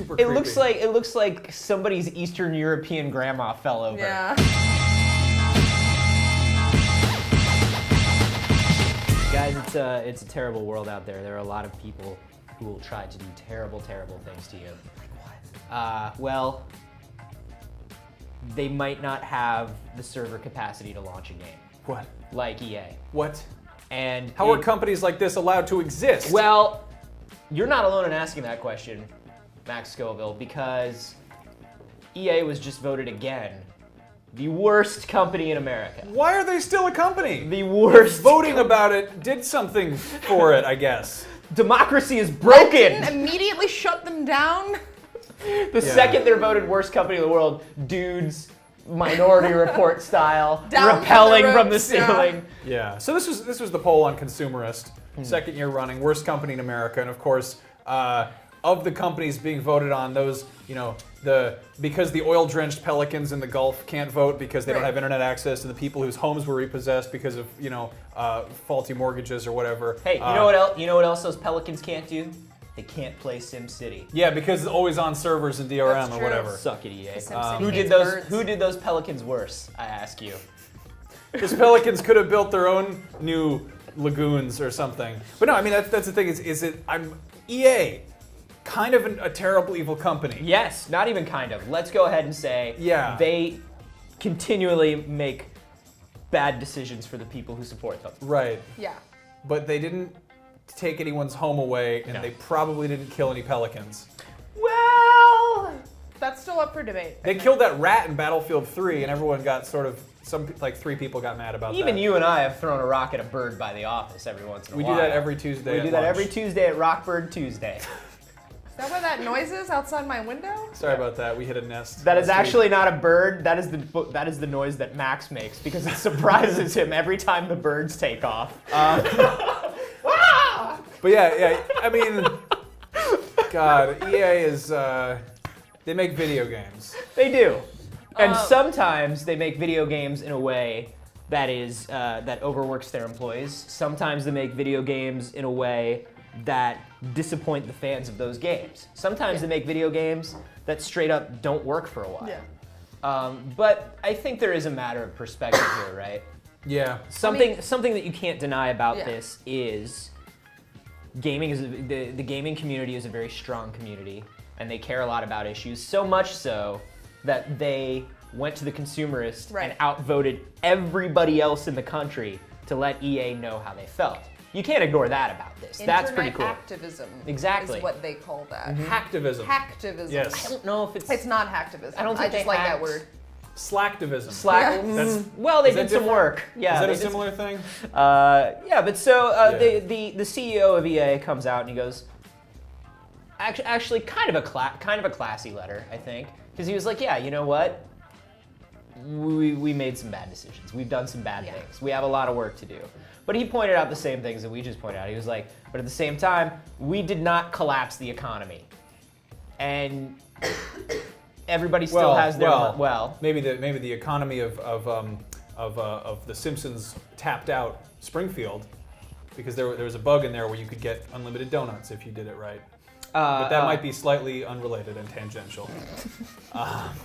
super creepy. It looks like somebody's Eastern European grandma fell over. Yeah. Guys, it's a terrible world out there. There are a lot of people who will try to do terrible, terrible things to you. Well, they might not have the server capacity to launch a game. What? Like EA. What? And how are companies like this allowed to exist? Well, you're not alone in asking that question, Max Scoville, because EA was just voted again the worst company in America. Why are they still a company? The worst. Voting about it did something for it, I guess. Democracy is broken. Didn't immediately shut them down. The second they're voted worst company in the world, dudes, Minority Report style, Down rappelling from the ropes, ceiling. Yeah. So this was the poll on Consumerist, second year running, worst company in America, and of course, of the companies being voted on, those because the oil-drenched pelicans in the Gulf can't vote because they don't have internet access, and the people whose homes were repossessed because of faulty mortgages or whatever. Hey, you know what else? You know what else those pelicans can't do? They can't play SimCity. Yeah, because it's always on servers and DRM or whatever. Suck it, EA. Who did those? Who did those pelicans worse? I ask you. Because pelicans could have built their own new lagoons or something. But no, I mean that's the thing. I'm EA, kind of a terrible evil company. Yes, not even kind of. Let's go ahead and say they continually make bad decisions for the people who support them. Right. Yeah. But they didn't take anyone's home away, and they probably didn't kill any pelicans. Well, that's still up for debate. They killed that rat in Battlefield 3, and everyone got like 3 people got mad about that. Even you and I have thrown a rock at a bird by the office every once in a while. We do that every Tuesday. We do that every Tuesday at Rockbird Tuesday. Is that what that noise is outside my window? Sorry about that. We hit a nest. That is actually not a bird. That is the noise that Max makes because it surprises him every time the birds take off. But yeah. I mean, God, EA is. They make video games. They do, and sometimes they make video games in a way that is that overworks their employees. Sometimes they make video games in a way that disappoint the fans of those games. Sometimes they make video games that straight up don't work for a while. Yeah. But I think there is a matter of perspective here, right? Yeah. Something that you can't deny about this is gaming is the gaming community is a very strong community, and they care a lot about issues. So much so that they went to the Consumerist and outvoted everybody else in the country to let EA know how they felt. You can't ignore that about this. That's pretty cool. Activism. Exactly. Is what they call that. Hacktivism. Hacktivism. Yes. I don't know if it's. It's not hacktivism. I don't think just they like that hacked. word. Slacktivism. Slack. Yeah. Well, they Is that did some different? work. Yeah. Is that they a did similar thing? Yeah, but so the CEO of EA comes out and he goes, actually kind of a classy letter, I think, because he was like, yeah, you know what? We made some bad decisions. We've done some bad things. We have a lot of work to do. But he pointed out the same things that we just pointed out. He was like, but at the same time, we did not collapse the economy. And everybody still has their maybe the economy of The Simpsons tapped out Springfield because there was a bug in there where you could get unlimited donuts if you did it right. But that might be slightly unrelated and tangential.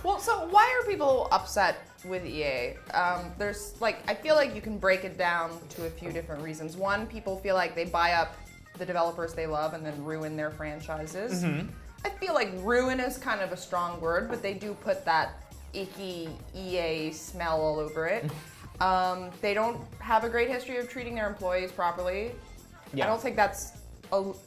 Well, so why are people upset with EA? There's I feel like you can break it down to a few different reasons. One, people feel like they buy up the developers they love and then ruin their franchises. Mm-hmm. I feel like ruin is kind of a strong word, but they do put that icky EA smell all over it. They don't have a great history of treating their employees properly. Yeah. I don't think that's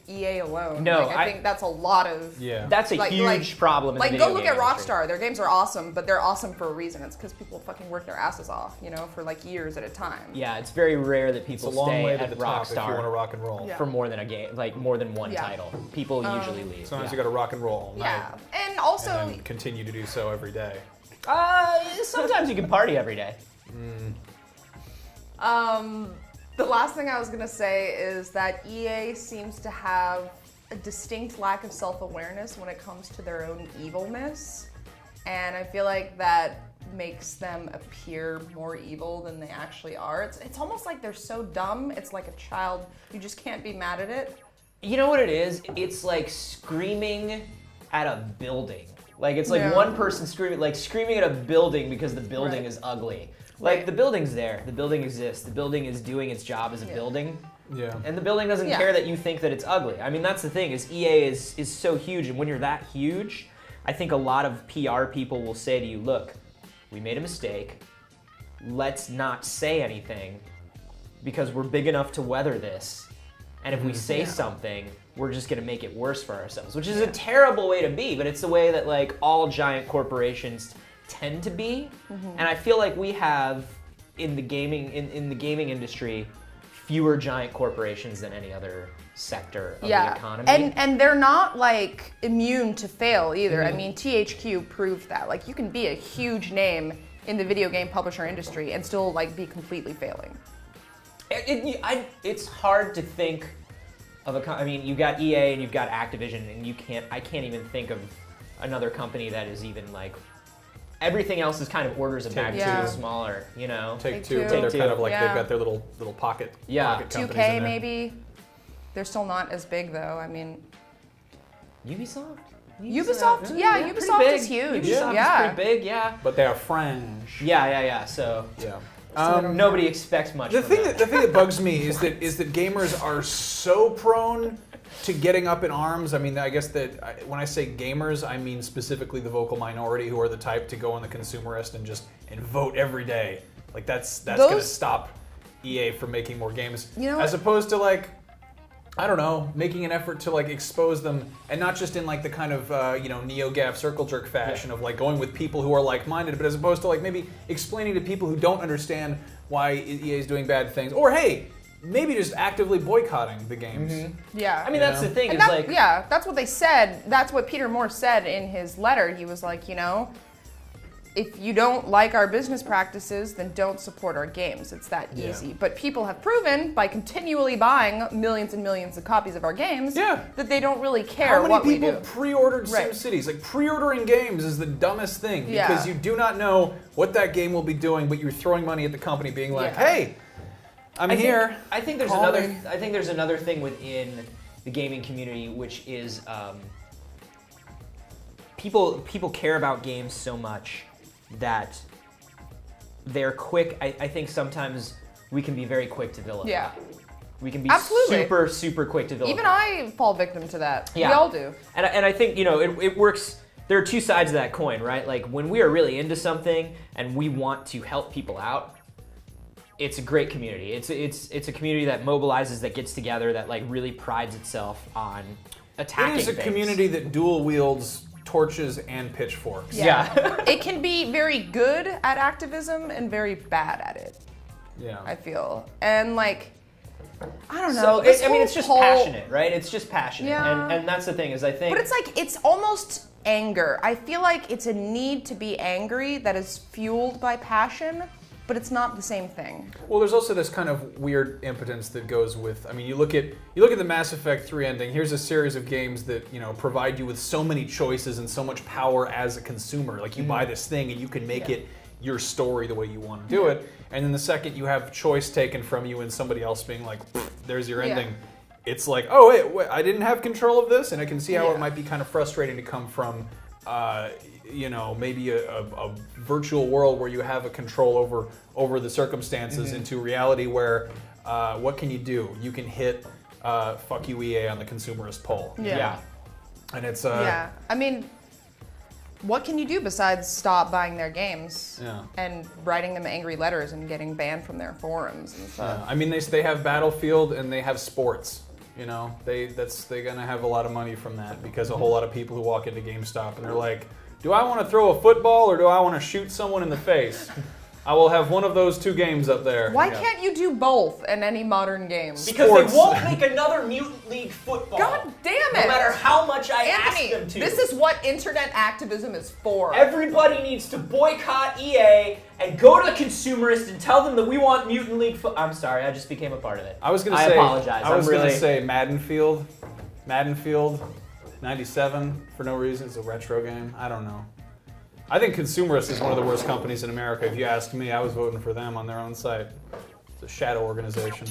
EA alone. No, I think that's a lot of. Yeah. That's a huge problem in the go video look game at industry. Rockstar. Their games are awesome, but they're awesome for a reason. It's because people fucking work their asses off, for years at a time. Yeah, it's very rare that people It's a long stay way to at the top if you want to Rockstar rock and roll. Yeah. for more than a game, more than one title. People usually leave. Sometimes you got to rock and roll all night. Yeah, and also And then continue to do so every day. Sometimes you can party every day. the last thing I was gonna say is that EA seems to have a distinct lack of self-awareness when it comes to their own evilness, and I feel like that makes them appear more evil than they actually are. It's almost like they're so dumb. It's like a child. You just can't be mad at it. You know what it is? It's like screaming at a building. Like it's like one person screaming at a building because the building is ugly. Like the building's there, the building exists, the building is doing its job as a building. Yeah. And the building doesn't care that you think that it's ugly. I mean, that's the thing, is EA is so huge, and when you're that huge, I think a lot of PR people will say to you, look, we made a mistake, let's not say anything, because we're big enough to weather this, and if we say something, we're just gonna make it worse for ourselves, which is a terrible way to be, but it's the way that like all giant corporations tend to be, and I feel like we have, in the gaming industry, fewer giant corporations than any other sector of the economy. And they're not like immune to fail either. I mean, THQ proved that. Like you can be a huge name in the video game publisher industry and still like be completely failing. It's hard to think of I mean, you've got EA and you've got Activision, and I can't even think of another company that is even like, everything else is kind of orders of magnitude smaller, you know? Take-Two, but they're kind of like, they've got their little pocket companies 2K in there. maybe. They're still not as big though. I mean, Ubisoft, Ubisoft is huge. Ubisoft is pretty big, But they are French. Yeah. So nobody expects much. The thing that bugs me is that gamers are so prone to getting up in arms. I mean, I guess that when I say gamers, I mean specifically the vocal minority, who are the type to go on the consumerist and vote every day. Like that's going to stop EA from making more games. You know, as opposed to like, I don't know, making an effort to like expose them, and not just in like the kind of NeoGAF circle jerk fashion of like going with people who are like-minded, but as opposed to like maybe explaining to people who don't understand why EA is doing bad things, or hey, maybe just actively boycotting the games. Yeah. I mean, that's the thing. That's what they said. That's what Peter Moore said in his letter. He was like, if you don't like our business practices, then don't support our games. It's that easy. But people have proven by continually buying millions and millions of copies of our games that they don't really care what we do. How many people pre-ordered SimCities? Like, pre-ordering games is the dumbest thing because you do not know what that game will be doing, but you're throwing money at the company being like, hey, I think there's another thing within the gaming community, which is people care about games so much that they're quick. I think sometimes we can be very quick to vilify. Yeah. We can be super quick to vilify. Even I fall victim to that. Yeah. We all do. And I think, it works. There are two sides of that coin, right? Like when we are really into something and we want to help people out, it's a great community. It's a community that mobilizes, that gets together, that like really prides itself on attacking things. It is a community that dual wields torches and pitchforks. Yeah. It can be very good at activism and very bad at it. Yeah. I feel. And like, I don't So know. it's just passionate, right? It's just passionate. Yeah. And that's the thing, is I think. But it's like, it's almost anger. I feel like it's a need to be angry that is fueled by passion, but it's not the same thing. Well, there's also this kind of weird impotence that goes with, I mean, you look at the Mass Effect 3 ending. Here's a series of games that, provide you with so many choices and so much power as a consumer. Like, you buy this thing and you can make it your story the way you want to do it. And then the second you have choice taken from you and somebody else being like, there's your ending. It's like, oh, wait, I didn't have control of this? And I can see how it might be kind of frustrating to come from, maybe a virtual world where you have a control over the circumstances into reality where, what can you do? You can hit fuck you EA on the consumerist poll. Yeah. And it's... I mean, what can you do besides stop buying their games and writing them angry letters and getting banned from their forums and stuff? I mean, they have Battlefield and they have sports. They're gonna have a lot of money from that because a whole lot of people who walk into GameStop and they're like, do I want to throw a football or do I want to shoot someone in the face? I will have one of those two games up there. Why can't you do both in any modern game? Because they won't make another Mutant League football. God damn it! No matter how much I Anthony, ask them to. This is what internet activism is for. Everybody needs to boycott EA and go to the consumerist and tell them that we want Mutant League I'm sorry, I just became a part of it. I apologize. I was going to say Maddenfield 97 for no reason. It's a retro game. I don't know. I think Consumerist is one of the worst companies in America. If you ask me, I was voting for them on their own site. It's a shadow organization.